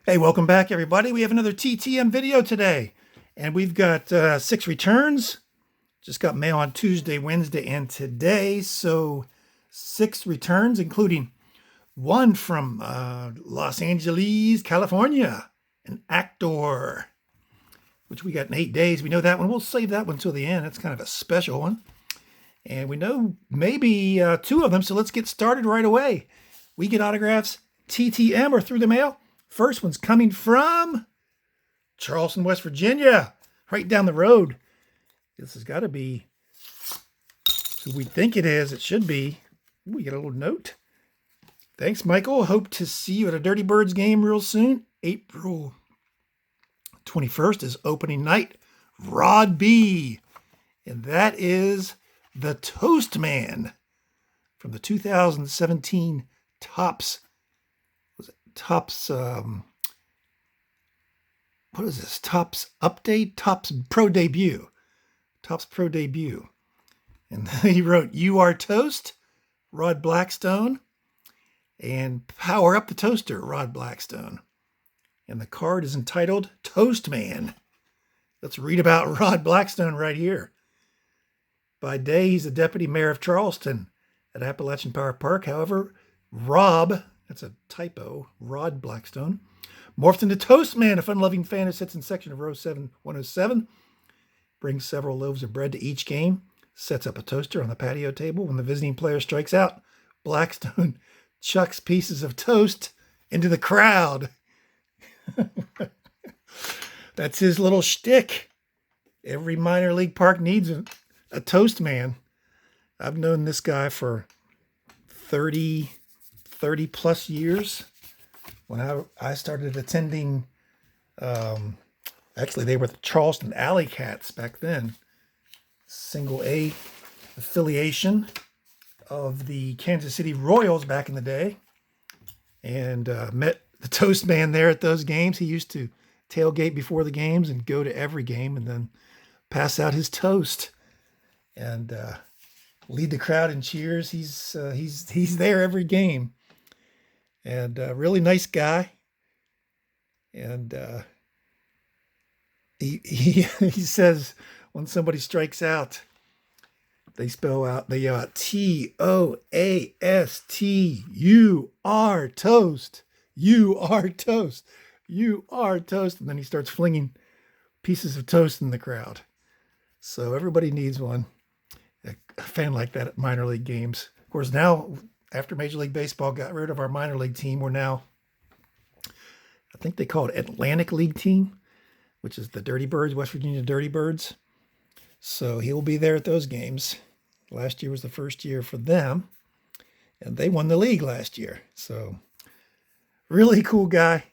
Hey, welcome back, everybody. We have another TTM video today, and we've got 6 returns. Just got mail on Tuesday, Wednesday, and today. So 6 returns, including one from Los Angeles, California, an actor, which we got in 8 days. We know that one. We'll save that one till the end. That's kind of a special one. And we know maybe 2 of them, so let's get started right away. We get autographs TTM or through the mail. First one's coming from Charleston, West Virginia, right down the road. This has got to be who we think it is. It should be. We get a little note. Thanks, Michael. Hope to see you at a Dirty Birds game real soon. April 21st is opening night. Rod B. And that is the Toastman from the 2017 Topps what is this? Topps update? Topps Pro debut. Topps Pro debut. And he wrote, "You are toast, Rod Blackstone, and power up the toaster, Rod Blackstone." And the card is entitled Toastman. Let's read about Rod Blackstone right here. By day, he's the deputy mayor of Charleston at Appalachian Power Park. However, Rob, that's a typo, Rod Blackstone, morphed into Toastman, a fun-loving fan who sits in section of row 107, brings several loaves of bread to each game, sets up a toaster on the patio table. When the visiting player strikes out, Blackstone chucks pieces of toast into the crowd. That's his little shtick. Every minor league park needs a toast man. I've known this guy for 30 plus years. When I started attending, actually they were the Charleston Alley Cats back then, single A affiliation of the Kansas City Royals back in the day, and met the Toast Man there at those games. He used to tailgate before the games and go to every game and then pass out his toast and lead the crowd in cheers. He's there every game. And really nice guy. And he says when somebody strikes out, they yell out T-O-A-S-T, you are toast, you are toast, you are toast. And then he starts flinging pieces of toast in the crowd. So everybody needs one, a fan like that at minor league games. Of course, now, after Major League Baseball got rid of our minor league team, we're now, I think they call it Atlantic League team, which is the Dirty Birds, West Virginia Dirty Birds. So he'll be there at those games. Last year was the first year for them, and they won the league last year. So really cool guy.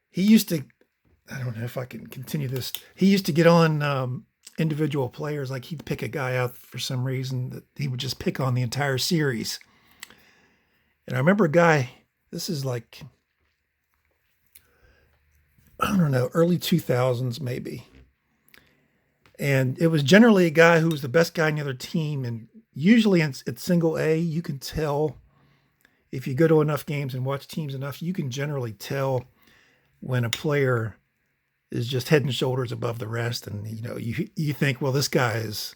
He used to, I don't know if I can continue this. He used to get on individual players, like he'd pick a guy out for some reason that he would just pick on the entire series. And I remember a guy, this is like, I don't know, early 2000s maybe. And it was generally a guy who was the best guy in the other team. And usually it's single A, you can tell, if you go to enough games and watch teams enough, you can generally tell when a player is just head and shoulders above the rest. And, you think, well, this guy is,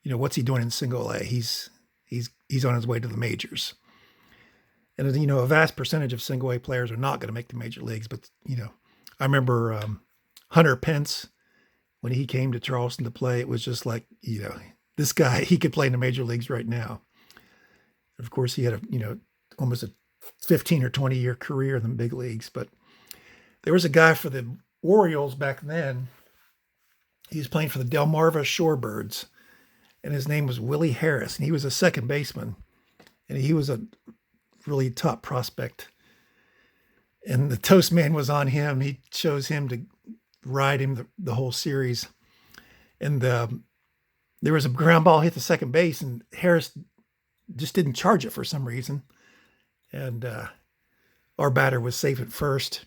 what's he doing in single A? He's on his way to the majors. And, a vast percentage of single A players are not going to make the major leagues. But, I remember Hunter Pence, when he came to Charleston to play, it was just like, this guy, he could play in the major leagues right now. Of course, he had almost a 15 or 20 year career in the big leagues. But there was a guy for the Orioles back then. He was playing for the Delmarva Shorebirds, and his name was Willie Harris, and he was a second baseman, and he was a really top prospect. And the Toast Man was on him. He chose him to ride him the whole series. And there was a ground ball hit the second base, and Harris just didn't charge it for some reason. And our batter was safe at first.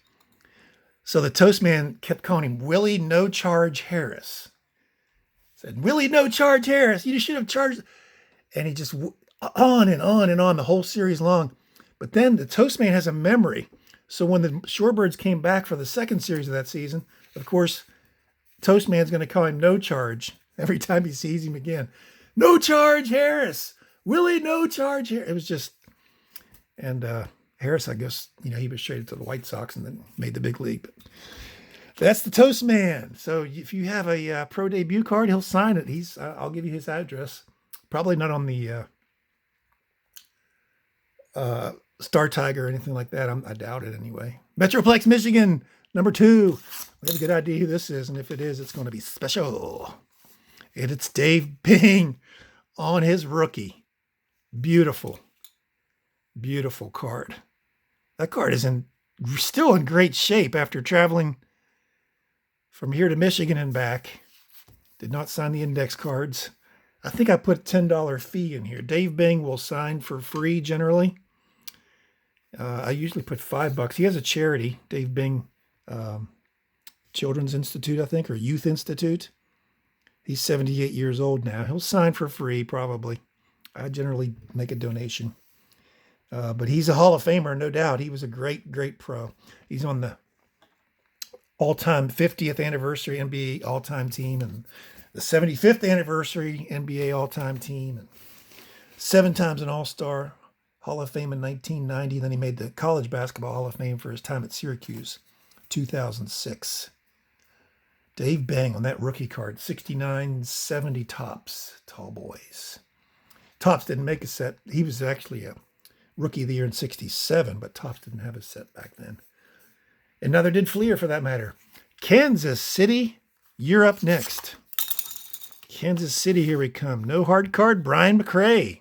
So the Toast Man kept calling him Willie No Charge Harris. Said, "Willie No Charge Harris, you should have charged." And he just on and on and on the whole series long. But then the Toast Man has a memory. So when the Shorebirds came back for the second series of that season, of course, Toastman's going to call him No Charge every time he sees him again. No charge, Harris. Willie, no charge here. It was just, and Harris, I guess, he was traded to the White Sox and then made the big league. But that's the Toastman. So if you have a pro debut card, he'll sign it. I'll give you his address. Probably not on the Star Tiger or anything like that. I doubt it anyway. Metroplex, Michigan, number 2. I have a good idea who this is, and if it is, it's going to be special. And it's Dave Bing on his rookie. Beautiful, beautiful card. That card is still in great shape after traveling from here to Michigan and back. Did not sign the index cards. I think I put a $10 fee in here. Dave Bing will sign for free generally. I usually put $5. He has a charity, Dave Bing Children's Institute, I think, or Youth Institute. He's 78 years old now. He'll sign for free, probably. I generally make a donation. But he's a Hall of Famer, no doubt. He was a great, great pro. He's on the all-time 50th anniversary NBA all-time team and the 75th anniversary NBA all-time team. And 7 times an All-Star Hall of Fame in 1990. Then he made the College Basketball Hall of Fame for his time at Syracuse, 2006. Dave Bing on that rookie card, 69-70 Topps, tall boys. Topps didn't make a set. He was actually a Rookie of the Year in 67, but Topps didn't have a set back then. And neither did Fleer for that matter. Kansas City, you're up next. Kansas City, here we come. No hard card, Brian McRae.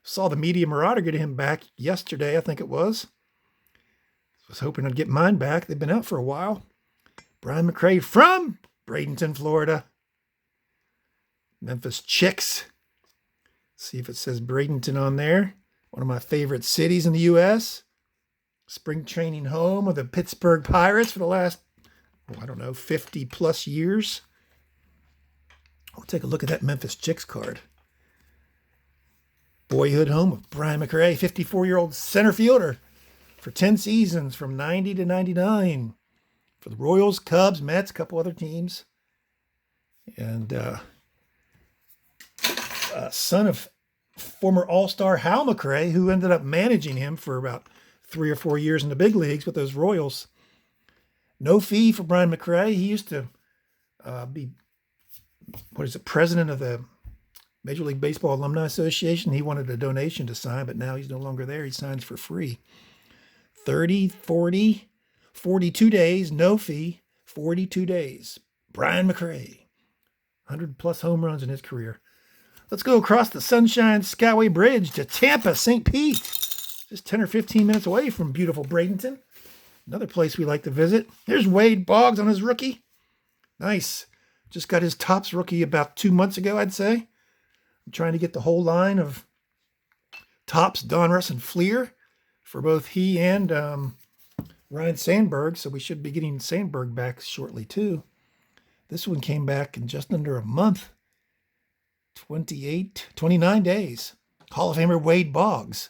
Saw the Media Marauder get him back yesterday, I think it was. Was hoping I'd get mine back. They've been out for a while. Brian McRae from Bradenton, Florida. Memphis Chicks. See if it says Bradenton on there. One of my favorite cities in the U.S. Spring training home of the Pittsburgh Pirates for the last, 50 plus years. I'll take a look at that Memphis Chicks card. Boyhood home of Brian McRae, 54-year-old center fielder for 10 seasons from 90 to 99 for the Royals, Cubs, Mets, a couple other teams. And son of former All-Star Hal McRae, who ended up managing him for about 3 or 4 years in the big leagues with those Royals. No fee for Brian McRae. He used to be, president of the Major League Baseball Alumni Association. He wanted a donation to sign, but now he's no longer there. He signs for free. 30, 40, 42 days, no fee, 42 days. Brian McRae, 100-plus home runs in his career. Let's go across the Sunshine Skyway Bridge to Tampa, St. Pete. Just 10 or 15 minutes away from beautiful Bradenton. Another place we like to visit. Here's Wade Boggs on his rookie. Nice. Just got his Topps rookie about 2 months ago, I'd say. I'm trying to get the whole line of Topps, Donruss, and Fleer for both he and Ryan Sandberg. So we should be getting Sandberg back shortly, too. This one came back in just under a month. 29 days. Hall of Famer Wade Boggs.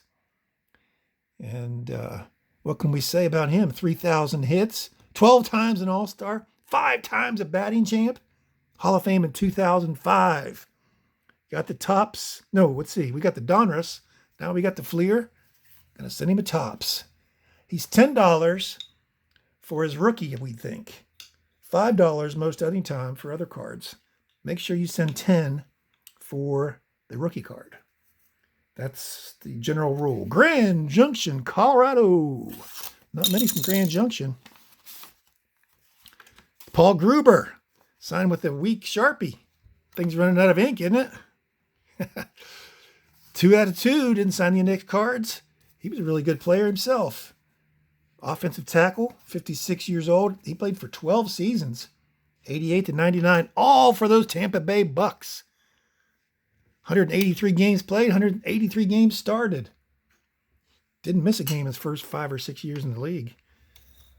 And what can we say about him? 3,000 hits, 12 times an All-Star, 5 times a batting champ. Hall of Fame in 2005. Got the Topps. No, let's see. We got the Donruss. Now we got the Fleer. Gonna send him a Topps. He's $10 for his rookie, we think. $5 most any time for other cards. Make sure you send 10 for the rookie card. That's the general rule. Grand Junction, Colorado. Not many from Grand Junction. Paul Gruber. Signed with a weak Sharpie. Thing's running out of ink, isn't it? 2 out of 2. Didn't sign the index cards. He was a really good player himself. Offensive tackle, 56 years old. He played for 12 seasons. 88 to 99. All for those Tampa Bay Bucks. 183 games played, 183 games started. Didn't miss a game his first 5 or 6 years in the league.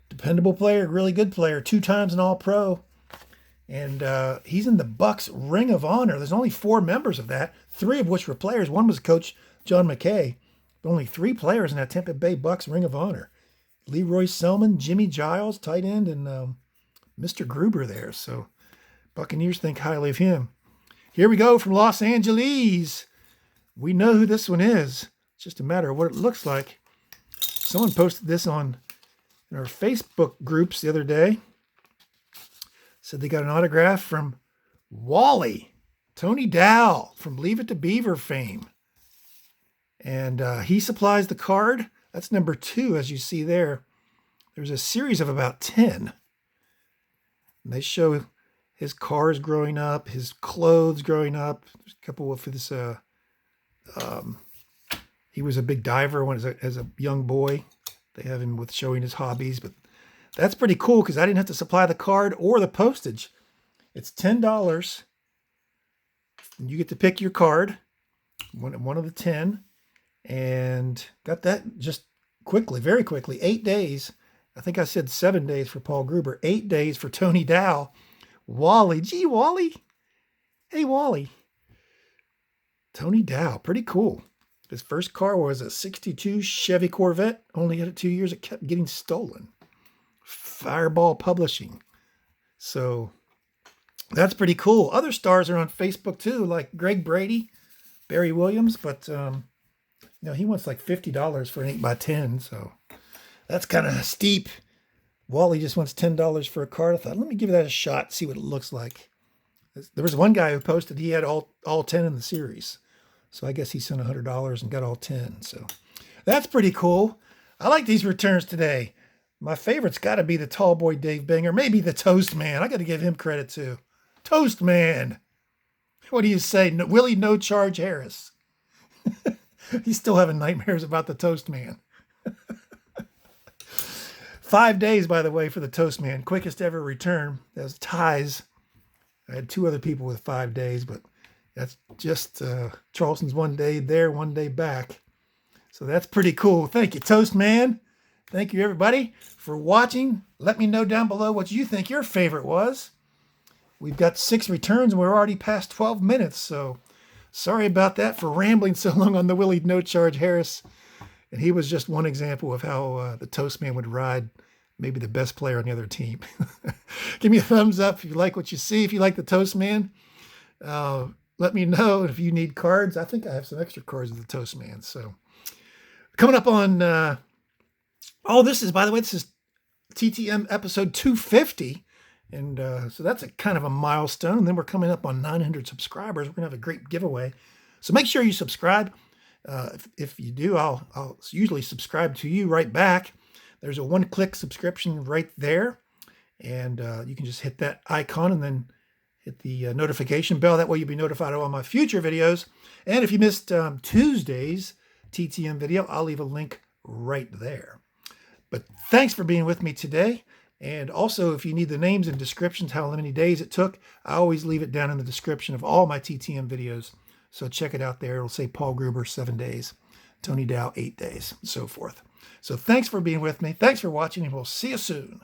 Dependable player, really good player. 2 times an All-Pro. And he's in the Bucks Ring of Honor. There's only 4 members of that, 3 of which were players. One was Coach John McKay. But only 3 players in that Tampa Bay Bucks Ring of Honor. Leroy Selman, Jimmy Giles, tight end, and Mr. Gruber there. So Buccaneers think highly of him. Here we go from Los Angeles. We know who this one is. It's just a matter of what it looks like. Someone posted this on in our Facebook groups the other day. Said they got an autograph from Wally, Tony Dow from Leave It to Beaver fame. And he supplies the card. That's number 2, as you see there. There's a series of about 10. And they show his cars growing up, his clothes growing up. There's a couple of this. He was a big diver as a young boy. They have him with showing his hobbies, but that's pretty cool because I didn't have to supply the card or the postage. It's $10. You get to pick your card, one of the 10, and got that just quickly, very quickly. 8 days. I think I said 7 days for Paul Gruber. 8 days for Tony Dow. Wally. Gee, Wally. Hey, Wally. Tony Dow. Pretty cool. His first car was a 62 Chevy Corvette. Only had it 2 years. It kept getting stolen. Fireball Publishing. So that's pretty cool. Other stars are on Facebook too, like Greg Brady, Barry Williams, but he wants like $50 for an 8x10. So that's kind of steep. Wally just wants $10 for a card. I thought, let me give that a shot, see what it looks like. There was one guy who posted he had all 10 in the series. So I guess he sent $100 and got all 10. So that's pretty cool. I like these returns today. My favorite's got to be the tall boy Dave Banger. Maybe the Toastman. I got to give him credit too. Toastman. What do you say? Willie No Charge Harris. He's still having nightmares about the Toastman. 5 days, by the way, for the Toastman. Quickest ever return. That was ties. I had 2 other people with 5 days, but that's just Charleston's 1 day there, 1 day back. So that's pretty cool. Thank you, Toastman. Thank you, everybody, for watching. Let me know down below what you think your favorite was. We've got 6 returns, and we're already past 12 minutes. So sorry about that for rambling so long on the Willie No Charge Harris. And he was just one example of how the Toastman would ride maybe the best player on the other team. Give me a thumbs up if you like what you see. If you like the Toastman, let me know if you need cards. I think I have some extra cards of the Toastman. So coming up on, this is TTM episode 250. And so that's a kind of a milestone. And then we're coming up on 900 subscribers. We're going to have a great giveaway. So make sure you subscribe. If you do, I'll usually subscribe to you right back. There's a 1-click subscription right there. And you can just hit that icon and then hit the notification bell. That way you'll be notified of all my future videos. And if you missed Tuesday's TTM video, I'll leave a link right there. But thanks for being with me today. And also, if you need the names and descriptions, how many days it took, I always leave it down in the description of all my TTM videos. So check it out there. It'll say Paul Gruber 7 days, Tony Dow 8 days, and so forth. So thanks for being with me. Thanks for watching, and we'll see you soon.